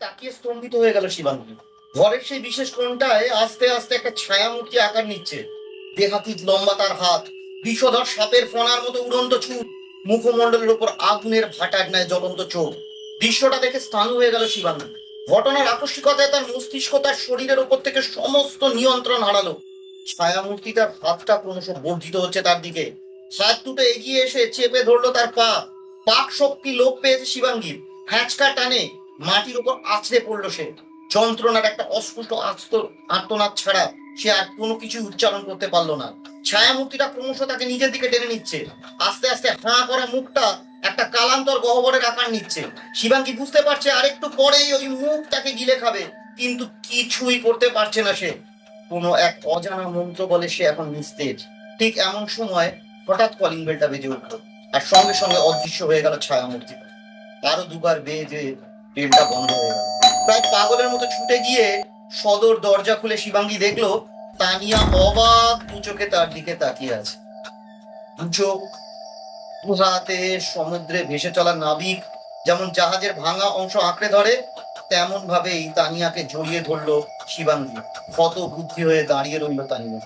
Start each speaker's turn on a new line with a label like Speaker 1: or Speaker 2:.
Speaker 1: তাকিয়ে স্তম্ভিত হয়ে গেল শিবাঙ্গী। ঘরের সেই বিশেষ কোণটায় আস্তে আস্তে একটা ছায়ামূর্তি আকার নিচ্ছে। দেহাতীত লম্বা তার হাত, বিষধর সাপের ফণার মতো উড়ন্ত চুল, মুখমণ্ডলের উপর আগুনের ভাটার ন্যায় জ্বলন্ত চোখ। দৃশ্যটা দেখে স্থাণু হয়ে গেল শিবাঙ্গী। ঘটনার আকস্মিকতায় তার মস্তিষ্ক তার শরীরের উপর থেকে সমস্ত নিয়ন্ত্রণ হারালো। ছায়ামূর্তিটার হাতটা ক্রমশ বর্ধিত হচ্ছে তার দিকে। হাত দুটো এগিয়ে এসে চেপে ধরলো তার পা। পাক শক্তি লোপ পেয়েছে শিবাঙ্গীর। হ্যাঁচকা টানে মাটির উপর আছড়ে পড়লো সে। যন্ত্রণার একটা অস্ফুট আর্তনাদ ছাড়া সে আর কোনো কিছু উচ্চারণ করতে পারলো না। ছায়ামূর্তিটা ক্রমশ তাকে নিজের দিকে টেনে নিচ্ছে। আস্তে আস্তে হাঁ করা মুখটা একটা কালান্তর গহ্বরের আকার নিচ্ছে। শিবাঙ্গী বুঝতে পারছে আরেকটু পরেই ওই মুখ তাকে গিলে খাবে, কিন্তু কিছুই করতে পারছে না সে। কোনো এক অজানা মন্ত্র বলে সে এখন নিস্তেজ। ঠিক এমন সময় হঠাৎ কলিং বেলটা বেজে উঠলো, আর সঙ্গে সঙ্গে অদৃশ্য হয়ে গেল ছায়ামূর্তি। আরো দুবার বেজে বেলটা বন্ধ হয়ে গেল। প্রায় পাগলের মতো ছুটে গিয়ে সদর দরজা খুলে শিবাঙ্গী দেখলো তানিয়া অবাক দু চোখে তার দিকে তাকিয়ে আছে। দু চোখ দু হাতে সমুদ্রে ভেসে চলা নাবিক যেমন জাহাজের ভাঙা অংশ আঁকড়ে ধরে, তেমন ভাবেই তানিয়াকে জড়িয়ে ধরলো শিবাঙ্গী। ক্ষত বুদ্ধি হয়ে দাঁড়িয়ে রইল তানিয়া।